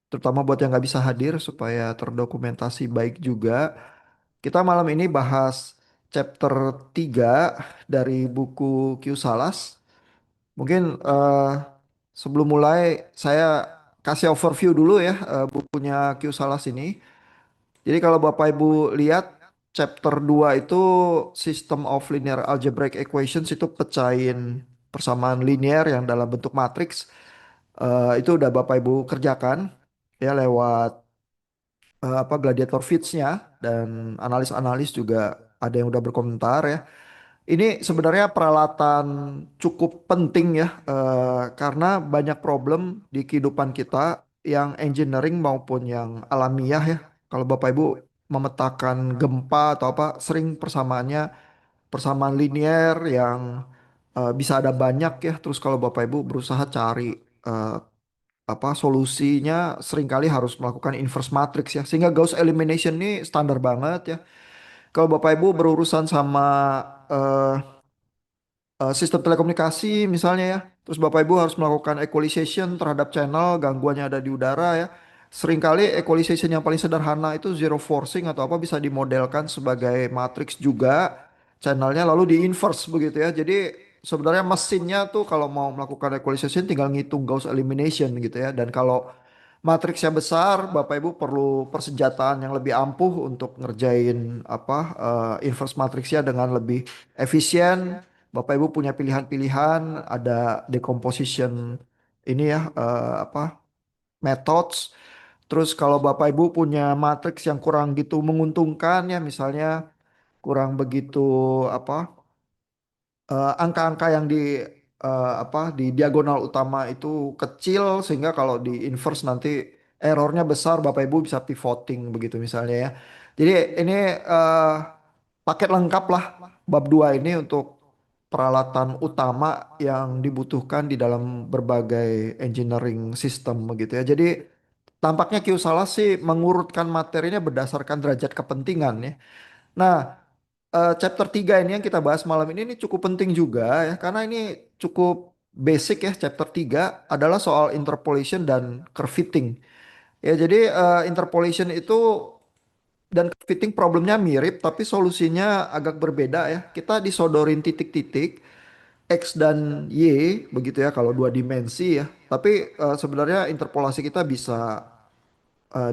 terutama buat yang nggak bisa hadir supaya terdokumentasi baik juga. Kita malam ini bahas chapter 3 dari buku Q Salas. Mungkin sebelum mulai saya kasih overview dulu ya bukunya Q Salas ini. Jadi kalau Bapak Ibu lihat chapter 2 itu System of Linear Algebraic Equations itu pecahin persamaan linear yang dalam bentuk matriks. Itu udah Bapak Ibu kerjakan ya lewat gladiator fits-nya dan analis-analis juga ada yang udah berkomentar ya. Ini sebenarnya peralatan cukup penting ya karena banyak problem di kehidupan kita yang engineering maupun yang alamiah ya. Kalau Bapak Ibu memetakan gempa atau apa sering persamaannya persamaan linear yang bisa ada banyak ya. Terus kalau Bapak Ibu berusaha cari eh, solusinya seringkali harus melakukan inverse matrix ya sehingga Gauss elimination ini standar banget ya kalau Bapak Ibu berurusan sama eh, sistem telekomunikasi misalnya ya terus Bapak Ibu harus melakukan equalization terhadap channel gangguannya ada di udara ya seringkali equalization yang paling sederhana itu zero forcing atau apa bisa dimodelkan sebagai matrix juga channelnya lalu di inverse begitu ya jadi sebenarnya mesinnya tuh kalau mau melakukan equalization tinggal ngitung Gauss elimination gitu ya dan kalau matriksnya besar, Bapak Ibu perlu persenjataan yang lebih ampuh untuk ngerjain inverse matriksnya dengan lebih efisien. Bapak Ibu punya pilihan-pilihan, ada decomposition ini ya methods. Terus kalau Bapak Ibu punya matriks yang kurang gitu menguntungkan ya, misalnya kurang begitu apa angka-angka yang di diagonal utama itu kecil sehingga kalau di inverse nanti errornya besar Bapak Ibu bisa pivoting begitu misalnya ya. Jadi ini eh, paket lengkap lah bab 2 ini untuk peralatan utama yang dibutuhkan di dalam berbagai engineering system begitu ya. Jadi tampaknya Q Salah sih mengurutkan materinya berdasarkan derajat kepentingan ya. Nah, chapter 3 ini yang kita bahas malam ini cukup penting juga ya karena ini cukup basic ya chapter 3 adalah soal interpolation dan curve fitting. Ya jadi interpolation itu dan curve fitting problemnya mirip tapi solusinya agak berbeda ya. Kita disodorin titik-titik X dan Y begitu ya kalau dua dimensi ya. Tapi sebenarnya interpolasi kita bisa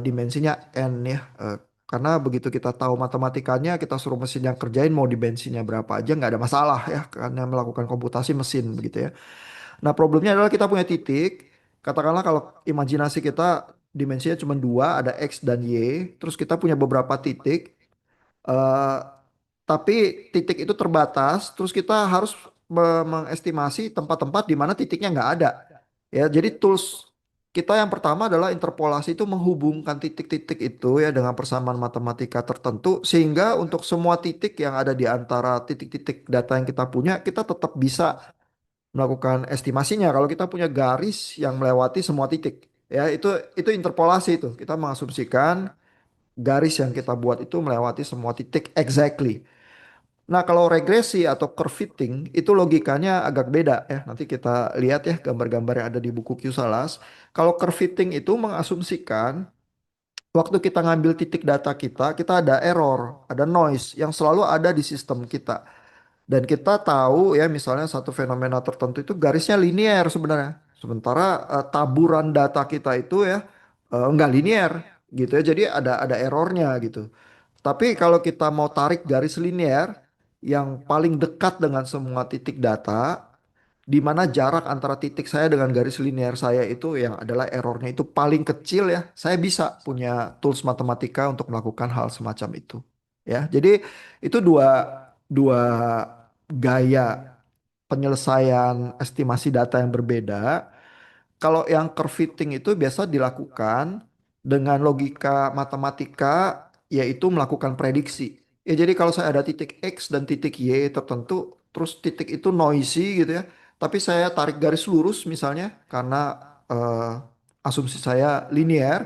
dimensinya n ya. Karena begitu kita tahu matematikanya, kita suruh mesin yang kerjain mau dimensinya berapa aja nggak ada masalah ya, karena melakukan komputasi mesin begitu ya. Nah problemnya adalah kita punya titik, katakanlah kalau imajinasi kita dimensinya cuma dua, ada x dan y, terus kita punya beberapa titik, eh, tapi titik itu terbatas, terus kita harus mengestimasi tempat-tempat di mana titiknya nggak ada. Ya, jadi tools kita yang pertama adalah interpolasi itu menghubungkan titik-titik itu ya dengan persamaan matematika tertentu sehingga untuk semua titik yang ada di antara titik-titik data yang kita punya kita tetap bisa melakukan estimasinya. Kalau kita punya garis yang melewati semua titik ya itu interpolasi itu. Kita mengasumsikan garis yang kita buat itu melewati semua titik exactly. Nah, kalau regresi atau curve fitting itu logikanya agak beda ya. Nanti kita lihat ya gambar-gambar yang ada di buku QSalas. Kalau curve fitting itu mengasumsikan waktu kita ngambil titik data kita ada error, ada noise yang selalu ada di sistem kita. Dan kita tahu ya misalnya satu fenomena tertentu itu garisnya linear sebenarnya. Sementara taburan data kita itu ya enggak linear gitu ya. Jadi ada errornya gitu. Tapi kalau kita mau tarik garis linear yang paling dekat dengan semua titik data, di mana jarak antara titik saya dengan garis linear saya itu yang adalah errornya itu paling kecil ya, saya bisa punya tools matematika untuk melakukan hal semacam itu. Ya, jadi itu dua dua gaya penyelesaian estimasi data yang berbeda. Kalau yang curve fitting itu biasa dilakukan dengan logika matematika, yaitu melakukan prediksi. Ya, jadi kalau saya ada titik X dan titik Y tertentu, terus titik itu noisy gitu ya, tapi saya tarik garis lurus misalnya karena eh, asumsi saya linear,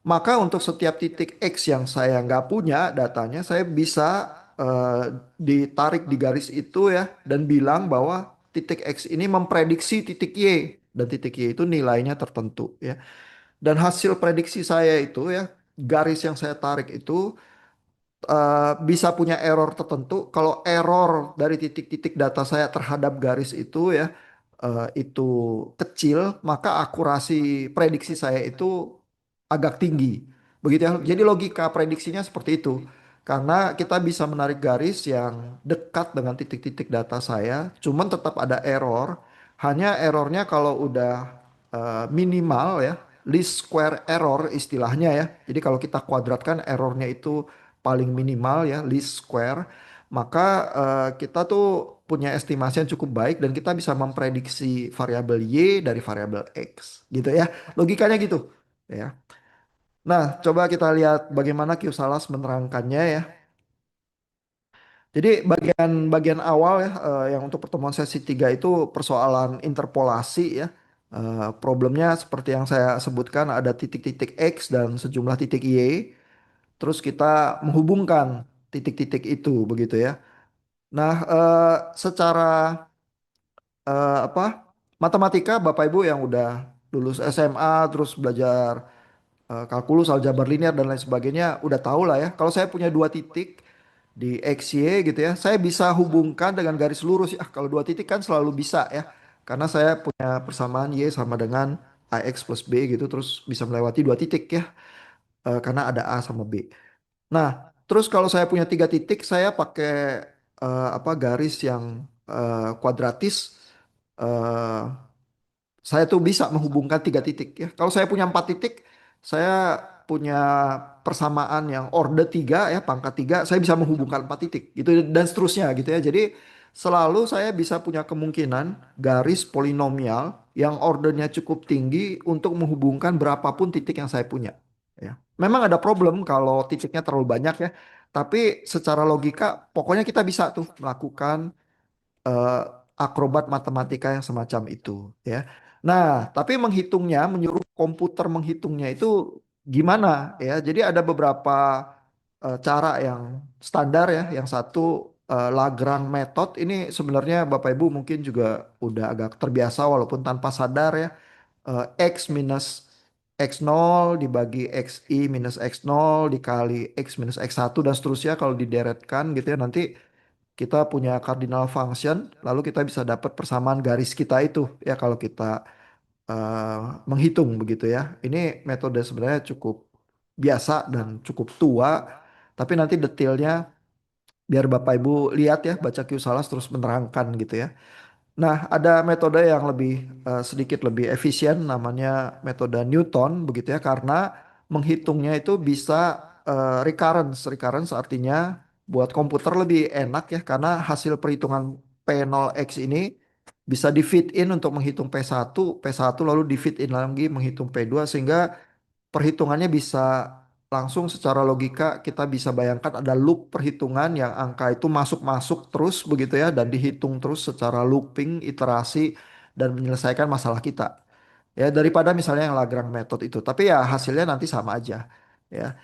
maka untuk setiap titik X yang saya nggak punya datanya, saya bisa ditarik di garis itu ya dan bilang bahwa titik X ini memprediksi titik Y dan titik Y itu nilainya tertentu ya. Dan hasil prediksi saya itu ya, garis yang saya tarik itu bisa punya error tertentu. Kalau error dari titik-titik data saya terhadap garis itu ya itu kecil, maka akurasi prediksi saya itu agak tinggi. Begitu ya. Jadi logika prediksinya seperti itu. Karena kita bisa menarik garis yang dekat dengan titik-titik data saya, cuman tetap ada error. Hanya errornya kalau udah minimal ya, least square error istilahnya ya. Jadi kalau kita kuadratkan errornya itu paling minimal ya, least square, maka kita tuh punya estimasi yang cukup baik dan kita bisa memprediksi variabel Y dari variabel X gitu ya. Logikanya gitu ya. Nah, coba kita lihat bagaimana Q Salas menerangkannya ya. Jadi bagian awal ya yang untuk pertemuan sesi 3 itu persoalan interpolasi ya. Problemnya seperti yang saya sebutkan ada titik-titik X dan sejumlah titik Y. Terus kita menghubungkan titik-titik itu begitu ya. Nah, secara apa matematika Bapak Ibu yang udah lulus SMA terus belajar kalkulus, aljabar linear dan lain sebagainya udah tahu lah ya. Kalau saya punya dua titik di X, Y gitu ya, saya bisa hubungkan dengan garis lurus ya. Kalau dua titik kan selalu bisa ya. Karena saya punya persamaan Y sama dengan AX plus B gitu terus bisa melewati dua titik ya. Karena ada A sama B. Nah, terus kalau saya punya tiga titik, saya pakai apa garis yang kuadratis. eh, saya tuh bisa menghubungkan tiga titik ya. Kalau saya punya empat titik, saya punya persamaan yang orde tiga ya, pangkat tiga, saya bisa menghubungkan empat titik gitu dan seterusnya gitu ya. Jadi selalu saya bisa punya kemungkinan garis polinomial yang ordernya cukup tinggi untuk menghubungkan berapapun titik yang saya punya. Ya. Memang ada problem kalau titiknya terlalu banyak ya, tapi secara logika pokoknya kita bisa tuh melakukan eh, akrobat matematika yang semacam itu ya. Nah, tapi menghitungnya, menyuruh komputer menghitungnya itu gimana ya? Jadi ada beberapa cara yang standar ya. Yang satu Lagrange method ini sebenarnya Bapak Ibu mungkin juga udah agak terbiasa walaupun tanpa sadar ya. X minus X0 dibagi XI minus X0 dikali X minus X1 dan seterusnya kalau dideretkan gitu ya nanti kita punya cardinal function, lalu kita bisa dapat persamaan garis kita itu ya kalau kita menghitung begitu ya. Ini metode sebenarnya cukup biasa dan cukup tua, tapi nanti detailnya biar Bapak Ibu lihat ya, baca Q Salas terus menerangkan gitu ya. Nah, ada metode yang lebih sedikit lebih efisien namanya metode Newton begitu ya karena menghitungnya itu bisa recurrence. Recurrence artinya buat komputer lebih enak ya karena hasil perhitungan P0x ini bisa di fit in untuk menghitung P1 lalu di fit in lagi menghitung P2 sehingga perhitungannya bisa langsung secara logika kita bisa bayangkan ada loop perhitungan yang angka itu masuk-masuk terus begitu ya dan dihitung terus secara looping iterasi dan menyelesaikan masalah kita. Ya daripada misalnya yang Lagrange method itu. Tapi ya hasilnya nanti sama aja. Ya.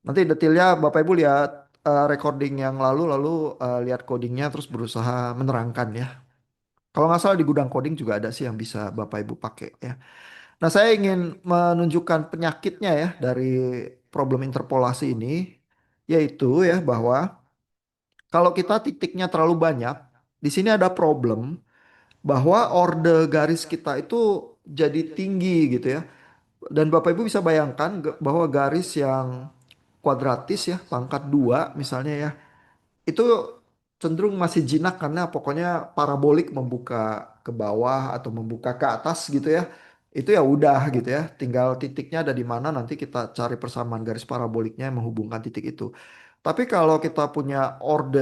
Nanti detailnya Bapak Ibu lihat recording yang lalu lihat codingnya terus berusaha menerangkan ya. Kalau nggak salah di gudang coding juga ada sih yang bisa Bapak Ibu pakai ya. Nah, saya ingin menunjukkan penyakitnya ya dari problem interpolasi ini, yaitu ya bahwa kalau kita titiknya terlalu banyak, di sini ada problem bahwa orde garis kita itu jadi tinggi gitu ya. Dan Bapak Ibu bisa bayangkan bahwa garis yang kuadratis ya, pangkat 2 misalnya ya, itu cenderung masih jinak karena pokoknya parabolik membuka ke bawah atau membuka ke atas gitu ya. Itu ya udah gitu ya. Tinggal titiknya ada di mana nanti kita cari persamaan garis paraboliknya yang menghubungkan titik itu. Tapi kalau kita punya orde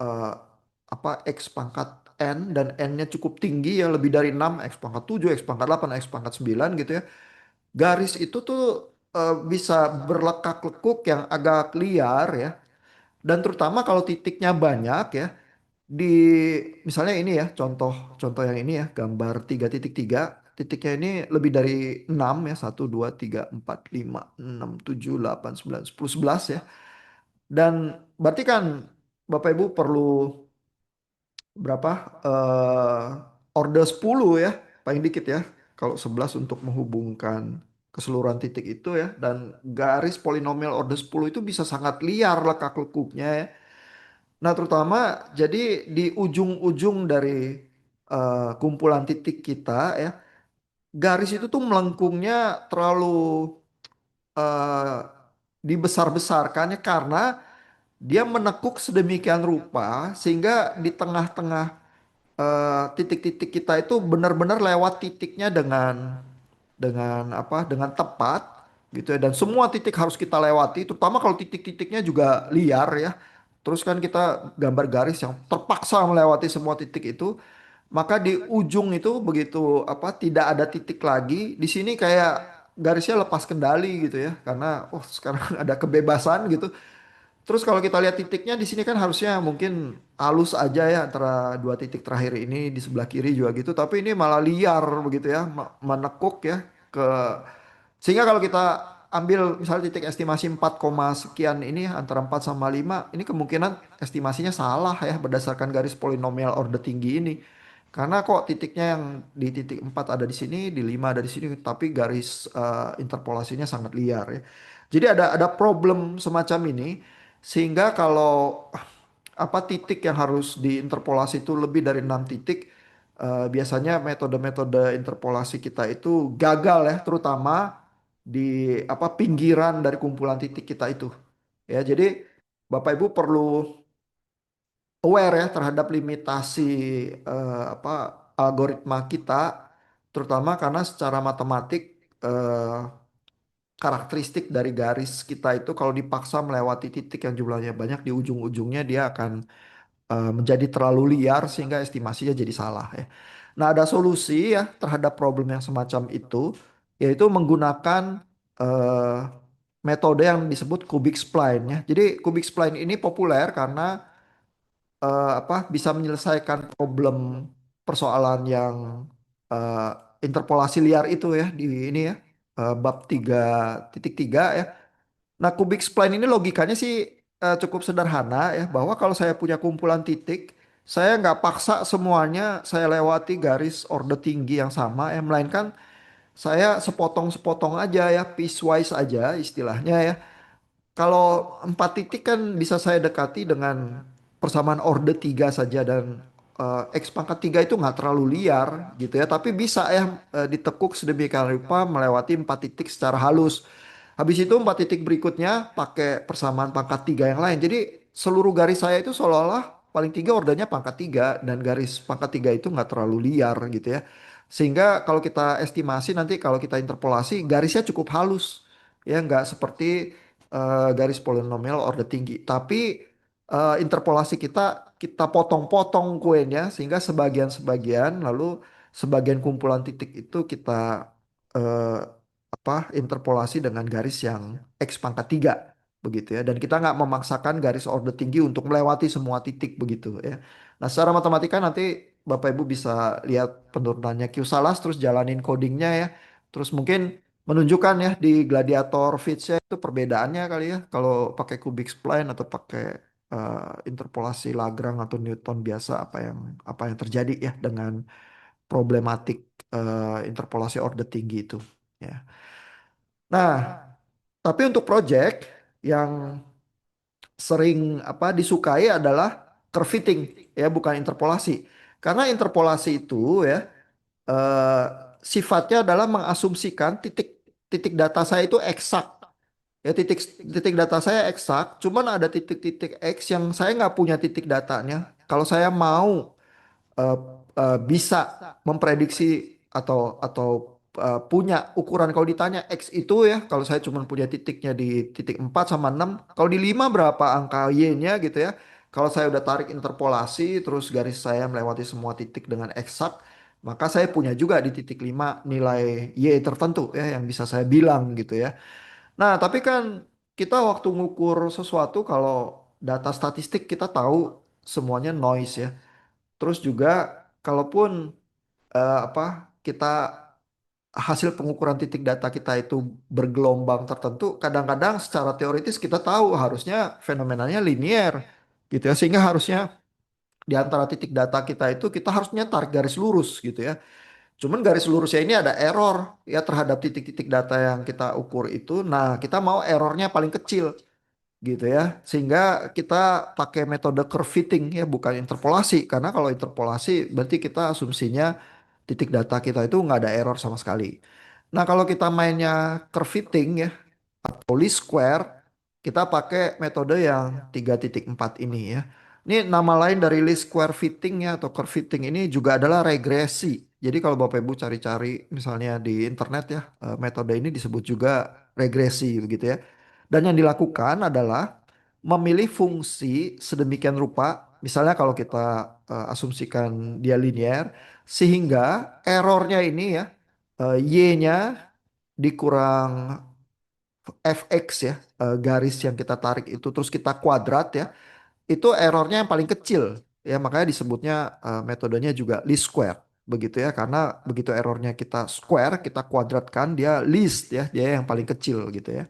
eh, apa X pangkat N dan N-nya cukup tinggi ya lebih dari 6 X pangkat 7 X pangkat 8 X pangkat 9 gitu ya. Garis itu tuh bisa berlekak-lekuk yang agak liar ya dan terutama kalau titiknya banyak ya, di misalnya ini ya, contoh yang ini ya, gambar 3.3, titiknya ini lebih dari 6 ya, 1, 2, 3, 4, 5, 6, 7, 8, 9, 10, 11 ya. Dan berarti kan Bapak Ibu perlu berapa? Order 10 ya. paling dikit ya. Kalau 11 untuk menghubungkan keseluruhan titik itu ya. Dan garis polinomial order 10 itu bisa sangat liar lekak-lekuknya ya. Nah, terutama jadi di ujung-ujung dari kumpulan titik kita ya, garis itu tuh melengkungnya terlalu eh, dibesar-besarkan ya karena dia menekuk sedemikian rupa sehingga di tengah-tengah titik-titik kita itu benar-benar lewat titiknya dengan apa? Dengan tepat gitu ya. Dan semua titik harus kita lewati, terutama kalau titik-titiknya juga liar ya. Terus kan kita gambar garis yang terpaksa melewati semua titik itu, maka di ujung itu begitu apa tidak ada titik lagi, di sini kayak garisnya lepas kendali gitu ya. Karena oh sekarang ada kebebasan gitu. Terus kalau kita lihat titiknya di sini kan harusnya mungkin halus aja ya antara dua titik terakhir ini di sebelah kiri juga gitu, tapi ini malah liar begitu ya, menekuk ya ke sehingga kalau kita ambil misalnya titik estimasi 4, sekian ini antara 4 sama 5, ini kemungkinan estimasinya salah ya berdasarkan garis polinomial order tinggi ini. Karena kok titiknya yang di titik 4 ada di sini, di 5 ada di sini, tapi garis interpolasinya sangat liar ya. Jadi ada problem semacam ini sehingga kalau apa titik yang harus diinterpolasi itu lebih dari 6 titik, biasanya metode-metode interpolasi kita itu gagal ya, terutama di apa pinggiran dari kumpulan titik kita itu. Ya, jadi Bapak Ibu perlu aware ya terhadap limitasi apa algoritma kita, terutama karena secara matematik eh, karakteristik dari garis kita itu kalau dipaksa melewati titik yang jumlahnya banyak di ujung-ujungnya dia akan menjadi terlalu liar sehingga estimasinya jadi salah ya. Nah, ada solusi ya terhadap problem yang semacam itu, yaitu menggunakan eh, metode yang disebut cubic spline ya. Jadi cubic spline ini populer karena apa bisa menyelesaikan problem persoalan yang eh, interpolasi liar itu ya di ini ya, bab 3.3 ya. Nah, cubic spline ini logikanya sih cukup sederhana ya, bahwa kalau saya punya kumpulan titik, saya nggak paksa semuanya saya lewati garis order tinggi yang sama ya, melainkan saya sepotong-sepotong aja ya, piecewise aja istilahnya ya. Kalau 4 titik kan bisa saya dekati dengan persamaan order 3 saja dan X pangkat 3 itu nggak terlalu liar gitu ya. Tapi bisa ya ditekuk sedemikian rupa melewati 4 titik secara halus. Habis itu 4 titik berikutnya pakai persamaan pangkat 3 yang lain. Jadi seluruh garis saya itu seolah-olah paling tiga ordernya pangkat 3 dan garis pangkat 3 itu nggak terlalu liar gitu ya. Sehingga kalau kita estimasi nanti kalau kita interpolasi garisnya cukup halus ya nggak seperti garis polinomial order tinggi. Tapi interpolasi kita potong-potong kuenya sehingga sebagian-sebagian lalu sebagian kumpulan titik itu kita eh, apa interpolasi dengan garis yang X pangkat 3 begitu ya. Dan kita nggak memaksakan garis order tinggi untuk melewati semua titik begitu ya. Nah, secara matematika nanti Bapak Ibu bisa lihat penurunannya Q salas terus jalanin codingnya ya. Terus mungkin menunjukkan ya di gladiator fitsnya itu perbedaannya kali ya kalau pakai cubic spline atau pakai interpolasi Lagrange atau Newton biasa apa yang terjadi ya dengan problematik interpolasi order tinggi itu ya. Nah, tapi untuk project yang sering apa disukai adalah curve fitting ya bukan interpolasi. Karena interpolasi itu ya eh, sifatnya adalah mengasumsikan titik titik data saya itu eksak. Ya titik titik data saya eksak, cuman ada titik-titik X yang saya nggak punya titik datanya. Kalau saya mau eh, bisa memprediksi atau punya ukuran kalau ditanya X itu ya, kalau saya cuma punya titiknya di titik 4 sama 6, kalau di 5 berapa angka Y-nya gitu ya. Kalau saya udah tarik interpolasi terus garis saya melewati semua titik dengan eksak, maka saya punya juga di titik 5 nilai Y tertentu ya yang bisa saya bilang gitu ya. Nah, tapi kan kita waktu ngukur sesuatu kalau data statistik kita tahu semuanya noise ya. Terus juga kalaupun apa kita hasil pengukuran titik data kita itu bergelombang tertentu, kadang-kadang secara teoritis kita tahu harusnya fenomenanya linier gitu ya, sehingga harusnya di antara titik data kita itu kita harusnya tarik garis lurus gitu ya. Cuman garis lurusnya ini ada error ya terhadap titik-titik data yang kita ukur itu. Nah, kita mau errornya paling kecil gitu ya. Sehingga kita pakai metode curve fitting ya, bukan interpolasi. Karena kalau interpolasi berarti kita asumsinya titik data kita itu nggak ada error sama sekali. Nah, kalau kita mainnya curve fitting ya, atau least square, kita pakai metode yang 3.4 ini ya. Ini nama lain dari least square fitting ya atau curve fitting ini juga adalah regresi. Jadi kalau Bapak Ibu cari-cari misalnya di internet ya, metode ini disebut juga regresi begitu ya. Dan yang dilakukan adalah memilih fungsi sedemikian rupa, misalnya kalau kita asumsikan dia linear, sehingga errornya ini ya, y-nya dikurang fx ya, garis yang kita tarik itu terus kita kuadrat ya, itu errornya yang paling kecil ya, makanya disebutnya metodenya juga least square begitu ya, karena begitu errornya kita square kita kuadratkan dia least ya, dia yang paling kecil gitu ya.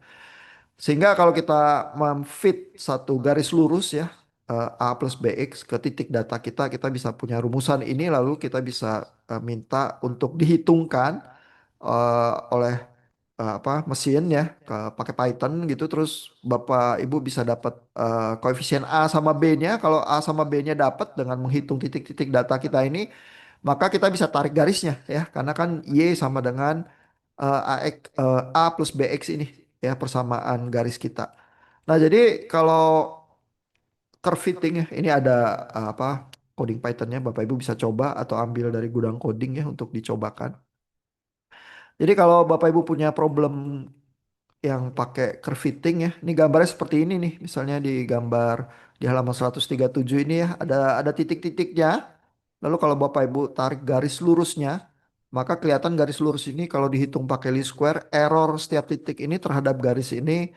Sehingga kalau kita memfit satu garis lurus ya, A plus BX ke titik data kita bisa punya rumusan ini, lalu kita bisa minta untuk dihitungkan oleh mesin ya, pakai Python gitu, terus Bapak Ibu bisa dapat koefisien A sama B-nya. Kalau A sama B-nya dapat dengan menghitung titik-titik data kita ini, maka kita bisa tarik garisnya ya, karena kan Y sama dengan A plus BX ini ya, persamaan garis kita. Nah, jadi kalau curve fitting ya, ini ada coding Pythonnya, Bapak Ibu bisa coba atau ambil dari gudang coding ya untuk dicobakan. Jadi kalau Bapak Ibu punya problem yang pakai curve fitting ya. Ini gambarnya seperti ini nih. Misalnya di gambar di halaman 137 ini ya, ada titik-titiknya. Lalu kalau Bapak Ibu tarik garis lurusnya, maka kelihatan garis lurus ini kalau dihitung pakai least square, error setiap titik ini terhadap garis ini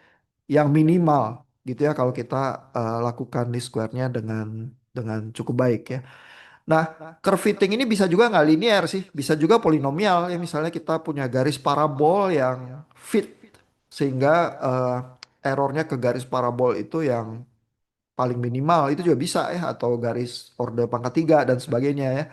yang minimal gitu ya, kalau kita lakukan least square-nya dengan cukup baik ya. Nah, curve fitting ini bisa juga nggak linear sih, bisa juga polinomial ya. Misalnya kita punya garis parabol yang fit sehingga errornya ke garis parabol itu yang paling minimal itu juga bisa ya, atau garis orde pangkat 3 dan sebagainya ya.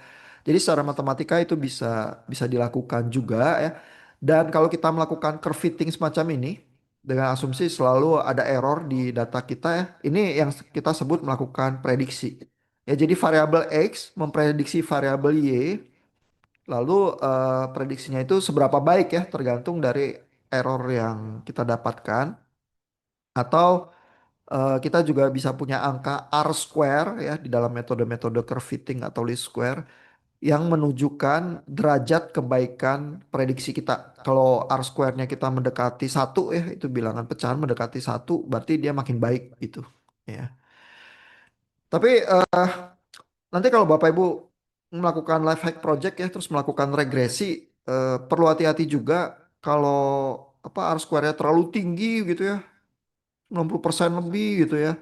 Jadi secara matematika itu bisa bisa dilakukan juga ya. Dan kalau kita melakukan curve fitting semacam ini dengan asumsi selalu ada error di data kita ya. Ini yang kita sebut melakukan prediksi. Ya, jadi variabel X memprediksi variabel Y, lalu prediksinya itu seberapa baik ya, tergantung dari error yang kita dapatkan. Atau kita juga bisa punya angka R square ya di dalam metode-metode curve fitting atau least square yang menunjukkan derajat kebaikan prediksi kita. Kalau R square-nya kita mendekati satu ya, itu bilangan pecahan mendekati satu, berarti dia makin baik gitu ya. Tapi nanti kalau Bapak Ibu melakukan life hack project ya, terus melakukan regresi, perlu hati-hati juga kalau R square-nya terlalu tinggi gitu ya, 90% lebih gitu ya.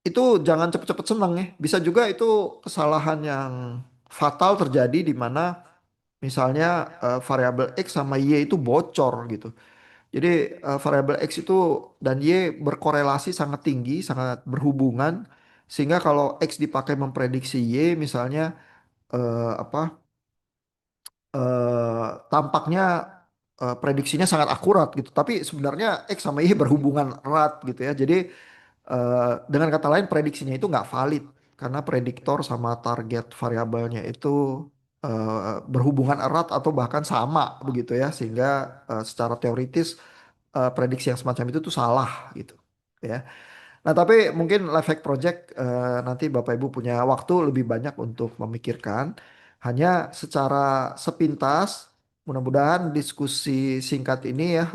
Itu jangan cepet-cepet senang ya. Bisa juga itu kesalahan yang fatal terjadi di mana misalnya variabel X sama Y itu bocor gitu. Jadi variabel X itu dan Y berkorelasi sangat tinggi, sangat berhubungan, sehingga kalau X dipakai memprediksi Y misalnya eh, apa tampaknya prediksinya sangat akurat gitu. Tapi sebenarnya X sama Y berhubungan erat gitu ya. Jadi dengan kata lain prediksinya itu nggak valid karena prediktor sama target variabelnya itu berhubungan erat atau bahkan sama begitu ya, sehingga secara teoritis prediksi yang semacam itu tuh salah gitu ya. Nah, tapi mungkin life hack project nanti Bapak Ibu punya waktu lebih banyak untuk memikirkan. Hanya secara sepintas, mudah-mudahan diskusi singkat ini ya,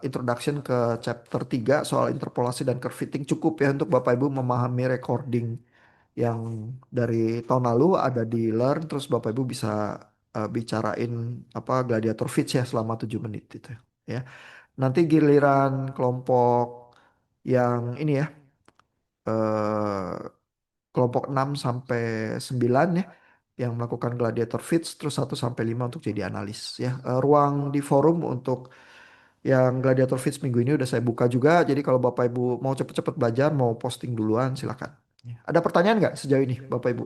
introduction ke chapter 3 soal interpolasi dan curve fitting cukup ya untuk Bapak Ibu memahami recording yang dari tahun lalu ada di Learn, terus Bapak Ibu bisa bicarain gladiator fits ya selama 7 menit itu ya. Nanti giliran kelompok yang ini ya, eh, kelompok 6 sampai 9 ya yang melakukan gladiator fits, terus 1 sampai 5 untuk jadi analis ya. Ruang di forum untuk yang gladiator fits minggu ini udah saya buka juga. Jadi kalau Bapak Ibu mau cepet-cepet belajar, mau posting duluan silakan. Ya. Ada pertanyaan nggak sejauh ini Bapak Ibu?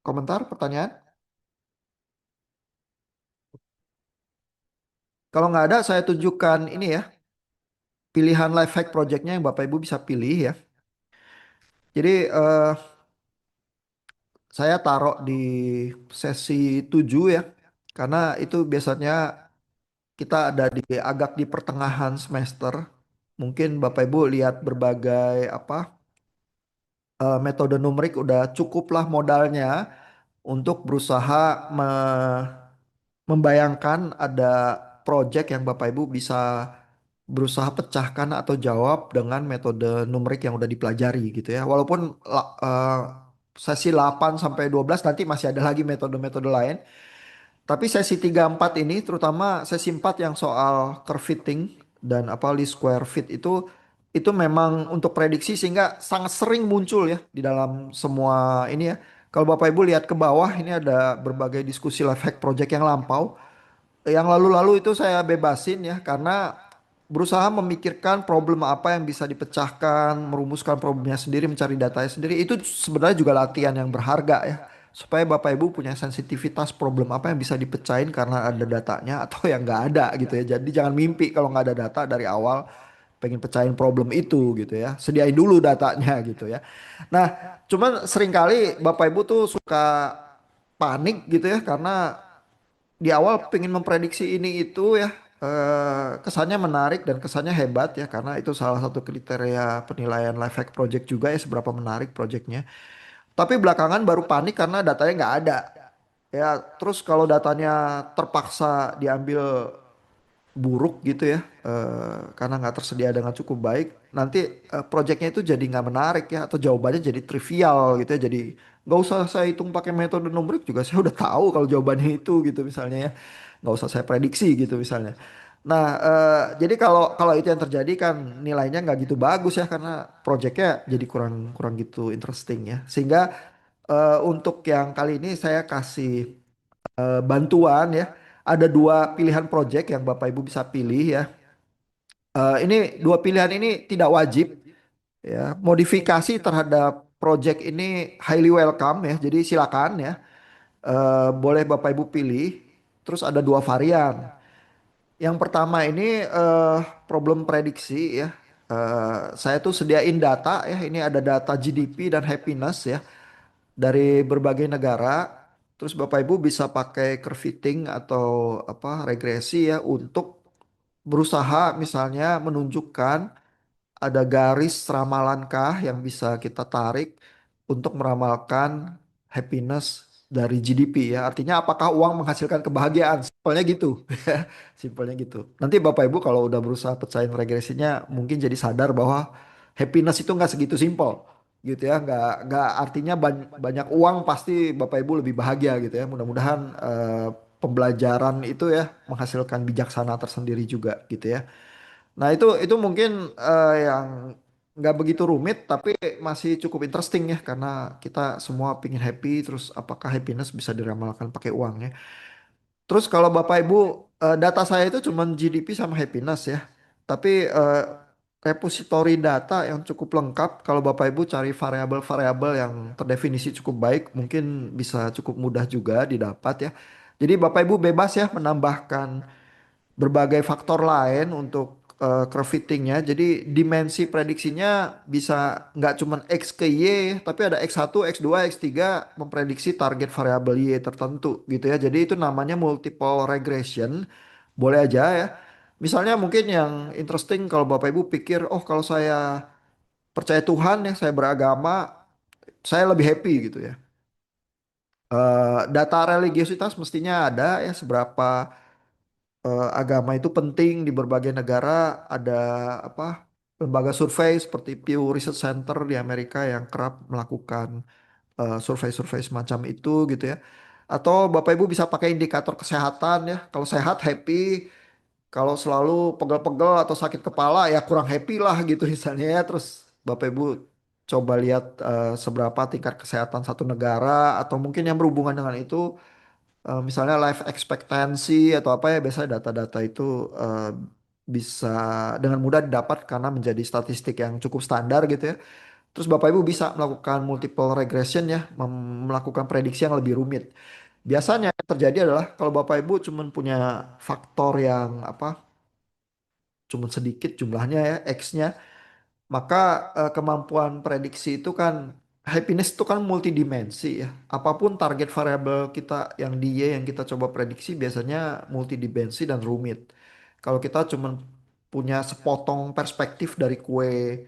komentar, pertanyaan? Kalau nggak ada, saya tunjukkan ini ya, pilihan life hack projectnya yang Bapak Ibu bisa pilih ya. Jadi saya taruh di sesi 7 ya, karena itu biasanya kita ada di agak di pertengahan semester. Mungkin Bapak Ibu lihat berbagai metode numerik udah cukuplah modalnya untuk berusaha membayangkan ada project yang Bapak Ibu bisa berusaha pecahkan atau jawab dengan metode numerik yang udah dipelajari gitu ya. Walaupun sesi 8 sampai 12 nanti masih ada lagi metode-metode lain. Tapi sesi 3 4 ini terutama sesi 4 yang soal curve fitting dan least square fit itu memang untuk prediksi sehingga sangat sering muncul ya di dalam semua ini ya. Kalau Bapak Ibu lihat ke bawah ini ada berbagai diskusi life hack project yang lampau. Yang lalu-lalu itu saya bebasin ya karena berusaha memikirkan problem apa yang bisa dipecahkan, merumuskan problemnya sendiri, mencari datanya sendiri. Itu sebenarnya juga latihan yang berharga ya. Supaya Bapak Ibu punya sensitivitas problem apa yang bisa dipecahin karena ada datanya atau yang nggak ada gitu ya. Jadi jangan mimpi kalau nggak ada data dari awal pengen pecahin problem itu gitu ya. Sediain dulu datanya gitu ya. Nah, cuman seringkali Bapak Ibu tuh suka panik gitu ya karena di awal pengen memprediksi ini itu ya kesannya menarik dan kesannya hebat ya karena itu salah satu kriteria penilaian life hack project juga ya seberapa menarik projectnya. Tapi belakangan baru panik karena datanya nggak ada. Ya terus kalau datanya terpaksa diambil buruk gitu ya karena nggak tersedia dengan cukup baik nanti proyeknya itu jadi nggak menarik ya atau jawabannya jadi trivial gitu ya jadi nggak usah saya hitung pakai metode numerik juga saya udah tahu kalau jawabannya itu gitu misalnya ya nggak usah saya prediksi gitu misalnya. Nah jadi kalau kalau itu yang terjadi kan nilainya nggak gitu bagus ya karena proyeknya jadi kurang kurang gitu interesting ya sehingga untuk yang kali ini saya kasih bantuan ya. Ada dua pilihan project yang Bapak Ibu bisa pilih ya. Ini dua pilihan ini tidak wajib ya. Modifikasi terhadap project ini highly welcome ya. Jadi silakan ya. Boleh Bapak Ibu pilih. Terus ada dua varian. Yang pertama ini problem prediksi ya. Saya tuh sediain data ya. Ini ada data GDP dan happiness ya dari berbagai negara. Terus Bapak Ibu bisa pakai curve fitting atau regresi ya untuk berusaha misalnya menunjukkan ada garis ramalankah yang bisa kita tarik untuk meramalkan happiness dari GDP ya. Artinya apakah uang menghasilkan kebahagiaan? Simpelnya gitu. Simpelnya gitu. Nanti Bapak Ibu kalau udah berusaha pecahin regresinya mungkin jadi sadar bahwa happiness itu nggak segitu simpel gitu ya. Nggak artinya banyak uang pasti Bapak Ibu lebih bahagia gitu ya. Mudah-mudahan pembelajaran itu ya menghasilkan bijaksana tersendiri juga gitu ya. Nah itu mungkin yang nggak begitu rumit tapi masih cukup interesting ya karena kita semua pingin happy terus apakah happiness bisa diramalkan pakai uang ya. Terus kalau Bapak Ibu data saya itu cuma GDP sama happiness ya. Tapi repository data yang cukup lengkap kalau Bapak Ibu cari variabel-variabel yang terdefinisi cukup baik mungkin bisa cukup mudah juga didapat ya. Jadi Bapak Ibu bebas ya menambahkan berbagai faktor lain untuk curve fittingnya. Jadi dimensi prediksinya bisa nggak cuma X ke Y, tapi ada X1, X2, X3 memprediksi target variabel Y tertentu gitu ya. Jadi itu namanya multiple regression. Boleh aja ya. Misalnya mungkin yang interesting kalau Bapak Ibu pikir, oh kalau saya percaya Tuhan ya, saya beragama, saya lebih happy gitu ya. Data religiositas mestinya ada ya seberapa agama itu penting di berbagai negara ada apa lembaga survei seperti Pew Research Center di Amerika yang kerap melakukan survei-survei semacam itu gitu ya. Atau Bapak Ibu bisa pakai indikator kesehatan ya. Kalau sehat happy, kalau selalu pegel-pegel atau sakit kepala ya kurang happy lah gitu misalnya ya. Terus Bapak Ibu coba lihat seberapa tingkat kesehatan satu negara atau mungkin yang berhubungan dengan itu misalnya life expectancy atau apa ya biasanya data-data itu bisa dengan mudah didapat karena menjadi statistik yang cukup standar gitu ya. Terus Bapak Ibu bisa melakukan multiple regression ya, melakukan prediksi yang lebih rumit. Biasanya yang terjadi adalah kalau Bapak Ibu cuma punya faktor yang cuma sedikit jumlahnya ya, X-nya, maka kemampuan prediksi itu kan happiness itu kan multidimensi ya. Apapun target variabel kita yang di Y yang kita coba prediksi biasanya multidimensi dan rumit. Kalau kita cuma punya sepotong perspektif dari kue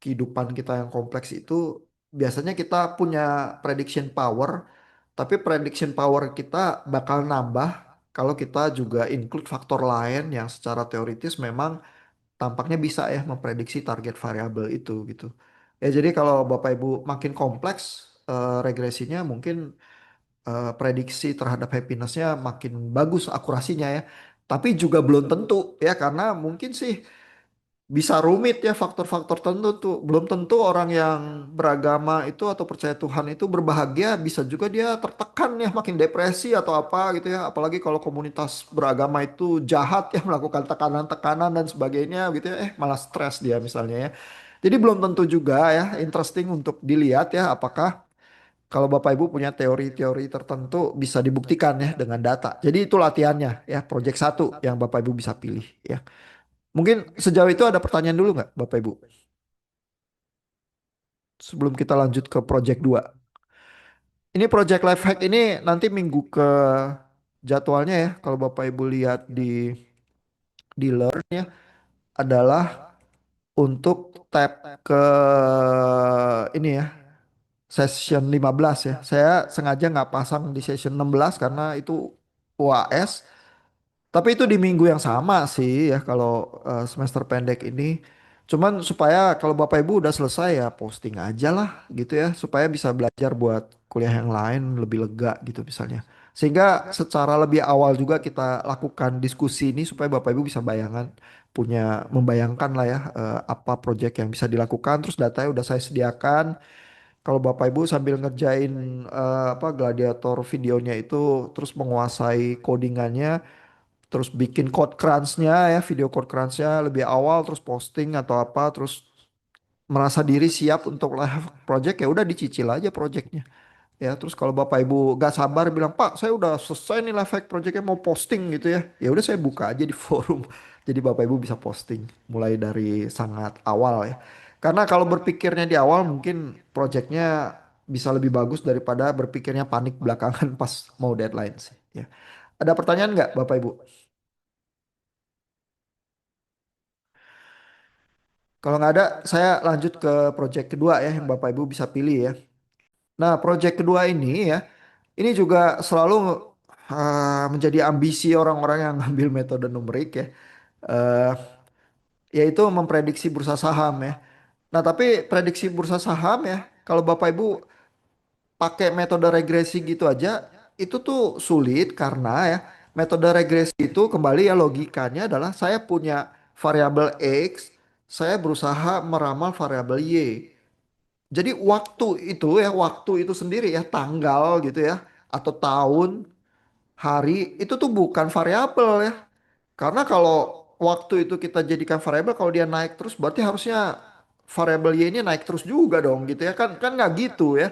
kehidupan kita yang kompleks itu, biasanya kita punya prediction power, tapi prediction power kita bakal nambah kalau kita juga include faktor lain yang secara teoritis memang tampaknya bisa ya memprediksi target variabel itu gitu. Ya jadi kalau Bapak Ibu makin kompleks regresinya mungkin prediksi terhadap happinessnya makin bagus akurasinya ya. Tapi juga belum tentu ya karena mungkin sih bisa rumit ya faktor-faktor tertentu tuh. Belum tentu orang yang beragama itu atau percaya Tuhan itu berbahagia, bisa juga dia tertekan ya makin depresi atau apa gitu ya. Apalagi kalau komunitas beragama itu jahat ya melakukan tekanan-tekanan dan sebagainya gitu ya. Malah stres dia misalnya ya. Jadi belum tentu juga ya, interesting untuk dilihat ya apakah kalau Bapak Ibu punya teori-teori tertentu bisa dibuktikan ya dengan data. Jadi itu latihannya ya, project satu yang Bapak Ibu bisa pilih ya. Mungkin sejauh itu ada pertanyaan dulu nggak Bapak Ibu? Sebelum kita lanjut ke project 2. Ini project life hack ini nanti minggu ke jadwalnya ya. Kalau Bapak Ibu lihat di Learn ya adalah untuk tab ke ini ya, session 15 ya. Saya sengaja nggak pasang di session 16 karena itu UAS. Tapi itu di minggu yang sama sih ya kalau semester pendek ini. Cuman supaya kalau Bapak Ibu udah selesai ya posting aja lah gitu ya. Supaya bisa belajar buat kuliah yang lain lebih lega gitu misalnya. Sehingga secara lebih awal juga kita lakukan diskusi ini supaya Bapak Ibu bisa membayangkan lah ya apa proyek yang bisa dilakukan. Terus datanya udah saya sediakan. Kalau Bapak Ibu sambil ngerjain gladiator videonya itu terus menguasai codingannya, terus bikin code crunch-nya ya, video code crunch-nya lebih awal terus posting atau apa, terus merasa diri siap untuk live project ya udah dicicil aja projectnya. Ya, terus kalau Bapak Ibu gak sabar bilang, "Pak, saya udah selesai nih live hack projectnya mau posting gitu ya." Ya udah saya buka aja di forum. Jadi Bapak Ibu bisa posting mulai dari sangat awal ya. Karena kalau berpikirnya di awal mungkin projectnya bisa lebih bagus daripada berpikirnya panik belakangan pas mau deadline sih. Ya. Ada pertanyaan nggak Bapak Ibu? Kalau nggak ada, saya lanjut ke project kedua ya yang Bapak Ibu bisa pilih ya. Nah, project kedua ini ya, ini juga selalu menjadi ambisi orang-orang yang ngambil metode numerik ya, eh, yaitu memprediksi bursa saham ya. Nah, tapi prediksi bursa saham ya, kalau Bapak Ibu pakai metode regresi gitu aja, itu tuh sulit karena ya metode regresi itu kembali ya logikanya adalah saya punya variabel X, saya berusaha meramal variabel Y. Jadi waktu itu sendiri ya, tanggal gitu ya, atau tahun, hari, itu tuh bukan variabel ya. Karena kalau waktu itu kita jadikan variabel, kalau dia naik terus berarti harusnya variabel Y ini naik terus juga dong gitu ya. Kan kan nggak gitu ya.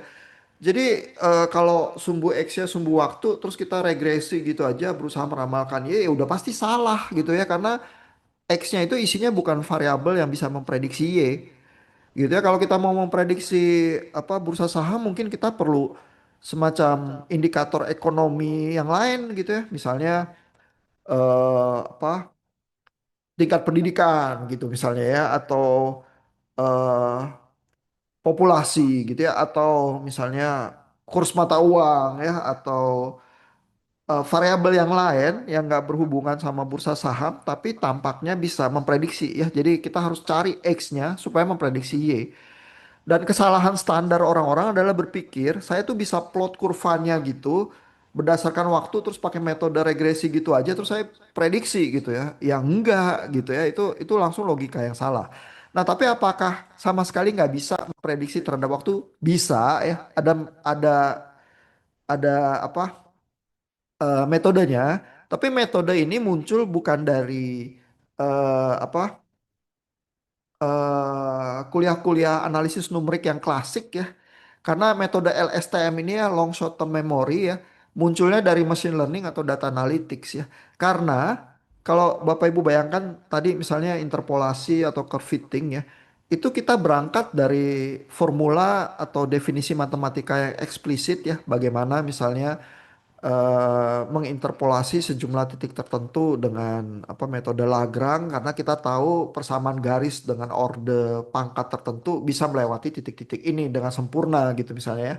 Jadi kalau sumbu X-nya sumbu waktu, terus kita regresi gitu aja berusaha meramalkan Y, ya udah pasti salah gitu ya. Karena X-nya itu isinya bukan variabel yang bisa memprediksi Y. Gitu ya. Kalau kita mau memprediksi apa bursa saham mungkin kita perlu semacam indikator ekonomi yang lain gitu ya. Misalnya apa tingkat pendidikan gitu misalnya ya atau eh populasi gitu ya atau misalnya kurs mata uang ya atau variabel yang lain yang nggak berhubungan sama bursa saham tapi tampaknya bisa memprediksi ya. Jadi kita harus cari X-nya supaya memprediksi Y. Dan kesalahan standar orang-orang adalah berpikir saya tuh bisa plot kurvanya gitu berdasarkan waktu terus pakai metode regresi gitu aja terus saya prediksi gitu ya. Yang enggak gitu ya. Itu langsung logika yang salah. Nah, tapi apakah sama sekali nggak bisa memprediksi terhadap waktu? Bisa ya. Ada apa metodenya, tapi metode ini muncul bukan dari apa kuliah-kuliah analisis numerik yang klasik ya. Karena metode LSTM ini ya long short term memory ya munculnya dari machine learning atau data analytics ya. Karena kalau Bapak Ibu bayangkan tadi misalnya interpolasi atau curve fitting ya, itu kita berangkat dari formula atau definisi matematika yang eksplisit ya, bagaimana misalnya menginterpolasi sejumlah titik tertentu dengan apa metode Lagrange karena kita tahu persamaan garis dengan orde pangkat tertentu bisa melewati titik-titik ini dengan sempurna gitu misalnya ya.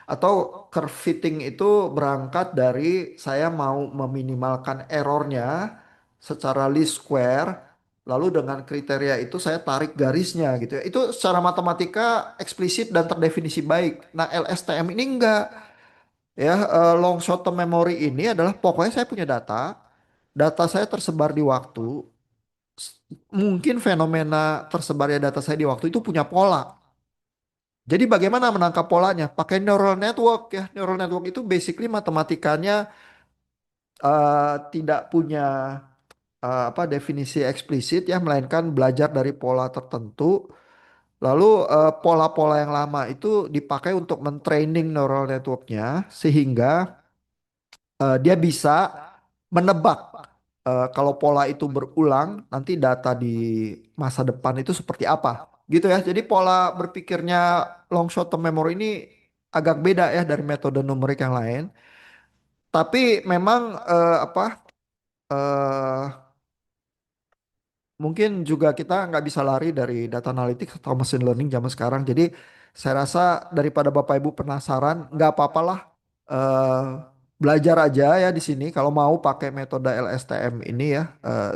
Atau curve fitting itu berangkat dari saya mau meminimalkan errornya secara least square lalu dengan kriteria itu saya tarik garisnya gitu ya. Itu secara matematika eksplisit dan terdefinisi baik. Nah, LSTM ini enggak. Ya, long short term memory ini adalah pokoknya saya punya data, data saya tersebar di waktu. Mungkin fenomena tersebarnya data saya di waktu itu punya pola. Jadi bagaimana menangkap polanya? Pakai neural network ya. Neural network itu basically matematikanya tidak punya apa definisi eksplisit ya, melainkan belajar dari pola tertentu. Lalu pola-pola yang lama itu dipakai untuk mentraining neural networknya sehingga dia bisa menebak kalau pola itu berulang nanti data di masa depan itu seperti apa gitu ya. Jadi pola berpikirnya long short term memory ini agak beda ya dari metode numerik yang lain. Tapi memang apa eh, mungkin juga kita nggak bisa lari dari data analytics atau machine learning zaman sekarang. Jadi saya rasa daripada Bapak Ibu penasaran, nggak apa-apalah eh, belajar aja ya di sini. Kalau mau pakai metode LSTM ini ya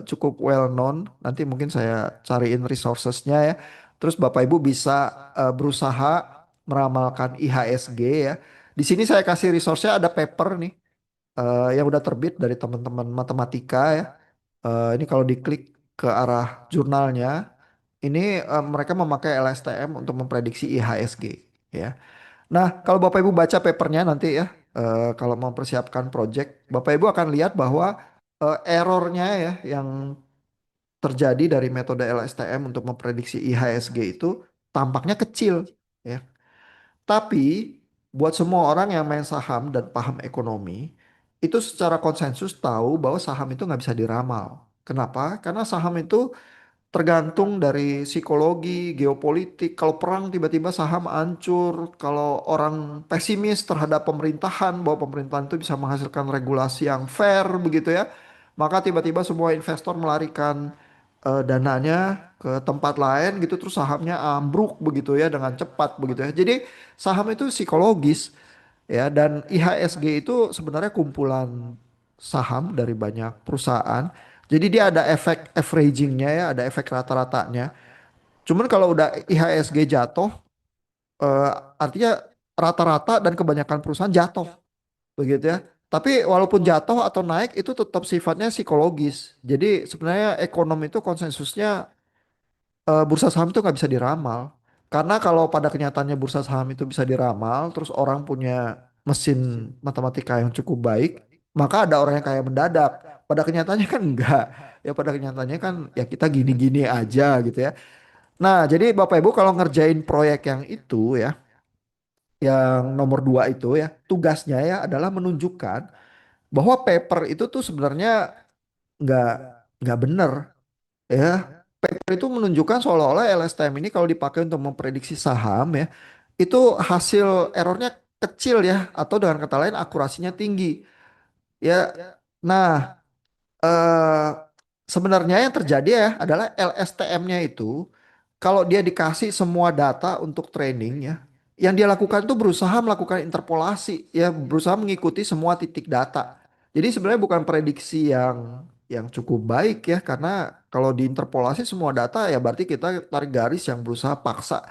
cukup well known. Nanti mungkin saya cariin resourcesnya ya. Terus Bapak Ibu bisa berusaha meramalkan IHSG ya. Di sini saya kasih resource-nya ada paper nih yang udah terbit dari teman-teman matematika ya. Ini kalau diklik ke arah jurnalnya, ini mereka memakai LSTM untuk memprediksi IHSG ya. Nah, kalau Bapak Ibu baca papernya nanti ya, kalau mempersiapkan project, Bapak Ibu akan lihat bahwa errornya ya yang terjadi dari metode LSTM untuk memprediksi IHSG itu tampaknya kecil ya. Tapi buat semua orang yang main saham dan paham ekonomi, itu secara konsensus tahu bahwa saham itu nggak bisa diramal. Kenapa? Karena saham itu tergantung dari psikologi, geopolitik. Kalau perang tiba-tiba saham hancur. Kalau orang pesimis terhadap pemerintahan, bahwa pemerintahan itu bisa menghasilkan regulasi yang fair begitu ya. Maka tiba-tiba semua investor melarikan dananya ke tempat lain gitu. Terus sahamnya ambruk begitu ya dengan cepat begitu ya. Jadi saham itu psikologis ya. Dan IHSG itu sebenarnya kumpulan saham dari banyak perusahaan. Jadi dia ada efek averagingnya ya, ada efek rata-ratanya. Cuman kalau udah IHSG jatuh, eh, artinya rata-rata dan kebanyakan perusahaan jatuh, begitu ya. Tapi walaupun jatuh atau naik itu tetap sifatnya psikologis. Jadi sebenarnya ekonomi itu konsensusnya bursa saham itu nggak bisa diramal. Karena kalau pada kenyataannya bursa saham itu bisa diramal, terus orang punya mesin matematika yang cukup baik, maka ada orang yang kaya mendadak. Pada kenyataannya kan enggak. Ya pada kenyataannya kan ya kita gini-gini aja gitu ya. Nah, jadi Bapak Ibu kalau ngerjain proyek yang itu ya, yang nomor dua itu ya, tugasnya ya adalah menunjukkan bahwa paper itu tuh sebenarnya nggak nggak bener ya. Paper itu menunjukkan seolah-olah LSTM ini kalau dipakai untuk memprediksi saham ya, itu hasil errornya kecil ya, atau dengan kata lain akurasinya tinggi. Ya, nah eh, sebenarnya yang terjadi ya adalah LSTM-nya itu kalau dia dikasih semua data untuk training ya, yang dia lakukan itu berusaha melakukan interpolasi ya, berusaha mengikuti semua titik data. Jadi sebenarnya bukan prediksi yang cukup baik ya, karena kalau diinterpolasi semua data ya berarti kita tarik garis yang berusaha paksa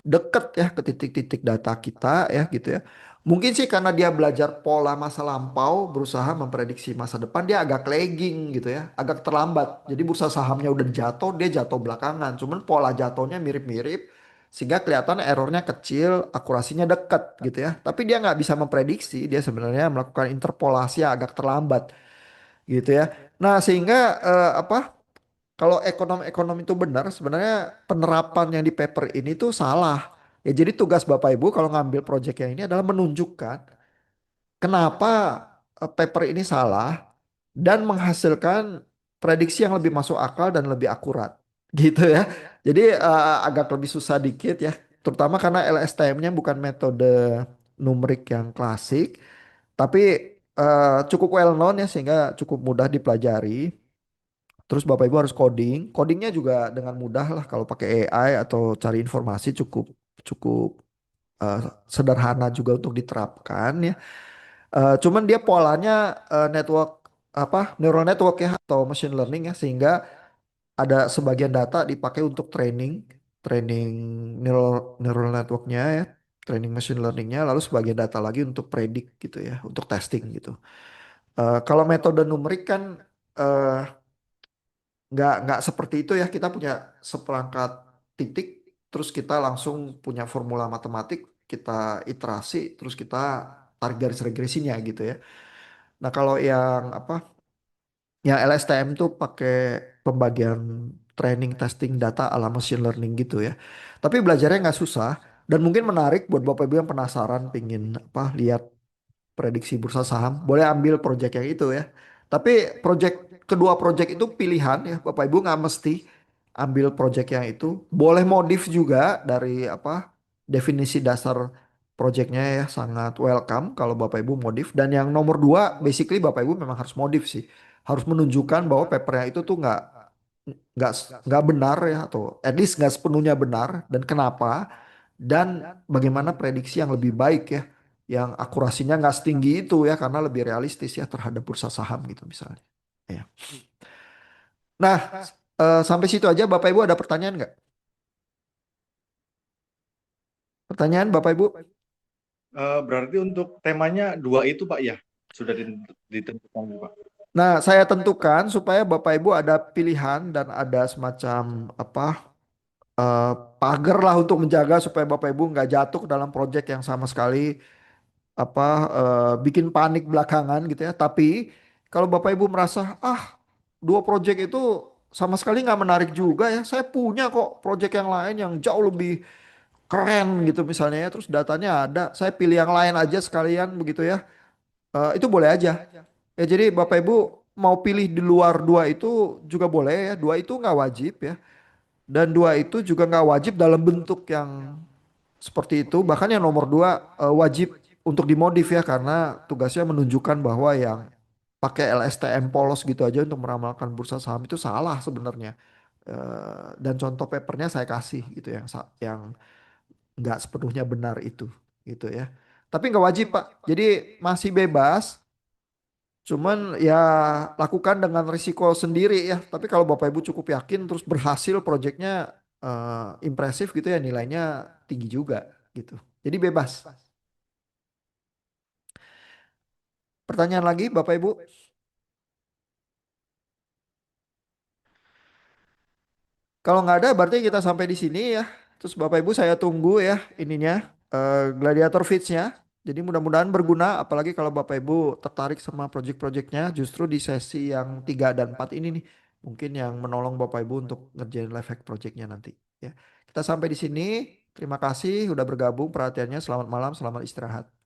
deket ya ke titik-titik data kita ya gitu ya. Mungkin sih karena dia belajar pola masa lampau, berusaha memprediksi masa depan, dia agak lagging gitu ya, agak terlambat. Jadi bursa sahamnya udah jatuh, dia jatuh belakangan. Cuman pola jatuhnya mirip-mirip, sehingga kelihatan errornya kecil, akurasinya dekat gitu ya. Tapi dia nggak bisa memprediksi, dia sebenarnya melakukan interpolasi yang agak terlambat gitu ya. Nah sehingga apa? kalau ekonom-ekonom itu benar, sebenarnya penerapan yang di paper ini tuh salah. Ya jadi tugas Bapak Ibu kalau ngambil proyek yang ini adalah menunjukkan kenapa paper ini salah dan menghasilkan prediksi yang lebih masuk akal dan lebih akurat. Gitu ya. Jadi agak lebih susah dikit ya. Terutama karena LSTM-nya bukan metode numerik yang klasik, tapi cukup well known ya sehingga cukup mudah dipelajari. Terus Bapak Ibu harus coding. Codingnya juga dengan mudah lah kalau pakai AI atau cari informasi cukup cukup eh, sederhana juga untuk diterapkan ya. Cuman dia polanya network apa neural network ya atau machine learning ya sehingga ada sebagian data dipakai untuk training training neural networknya ya, training machine learningnya, lalu sebagian data lagi untuk predik gitu ya, untuk testing gitu. Kalau metode numerik kan eh, nggak seperti itu ya, kita punya seperangkat titik terus kita langsung punya formula matematik, kita iterasi terus kita tarik garis regresinya gitu ya. Nah kalau yang apa ya LSTM tuh pakai pembagian training testing data ala machine learning gitu ya. Tapi belajarnya nggak susah dan mungkin menarik buat Bapak Ibu yang penasaran pingin apa lihat prediksi bursa saham, boleh ambil project yang itu ya. Tapi kedua project itu pilihan ya, Bapak Ibu nggak mesti ambil project yang itu. Boleh modif juga dari apa definisi dasar projectnya ya, sangat welcome kalau Bapak Ibu modif. Dan yang nomor dua, basically Bapak Ibu memang harus modif sih, harus menunjukkan bahwa papernya itu tuh nggak nggak benar ya atau at least nggak sepenuhnya benar dan kenapa dan bagaimana prediksi yang lebih baik ya yang akurasinya nggak setinggi itu ya karena lebih realistis ya terhadap bursa saham gitu misalnya. Ya. Nah, sampai situ aja Bapak Ibu ada pertanyaan nggak? Pertanyaan Bapak Ibu? Berarti untuk temanya dua itu Pak ya, sudah ditentukan Pak. Nah, saya tentukan supaya Bapak Ibu ada pilihan dan ada semacam apa eh, pagar lah untuk menjaga supaya Bapak Ibu nggak jatuh ke dalam proyek yang sama sekali apa bikin panik belakangan gitu ya. Tapi kalau Bapak Ibu merasa dua proyek itu sama sekali nggak menarik juga ya. Saya punya kok proyek yang lain yang jauh lebih keren gitu misalnya ya. Terus datanya ada. Saya pilih yang lain aja sekalian begitu ya. Itu boleh aja. Ya jadi Bapak Ibu mau pilih di luar dua itu juga boleh ya. Dua itu nggak wajib ya. Dan dua itu juga nggak wajib dalam bentuk yang seperti itu. Bahkan yang nomor dua wajib untuk dimodif ya karena tugasnya menunjukkan bahwa yang pakai LSTM polos gitu aja untuk meramalkan bursa saham itu salah sebenarnya. Dan contoh papernya saya kasih gitu yang nggak sepenuhnya benar itu gitu ya. Tapi nggak wajib Pak. Jadi masih bebas. Cuman ya lakukan dengan risiko sendiri ya. Tapi kalau Bapak Ibu cukup yakin terus berhasil proyeknya impresif gitu ya nilainya tinggi juga gitu. Jadi bebas. Pertanyaan lagi Bapak Ibu? Kalau nggak ada berarti kita sampai di sini ya. Terus Bapak Ibu saya tunggu ya ininya Gladiator Fits-nya. Jadi mudah-mudahan berguna apalagi kalau Bapak Ibu tertarik sama project-projectnya justru di sesi yang 3 dan 4 ini nih. Mungkin yang menolong Bapak Ibu untuk ngerjain live hack projectnya nanti ya. Kita sampai di sini. Terima kasih udah bergabung perhatiannya. Selamat malam, selamat istirahat.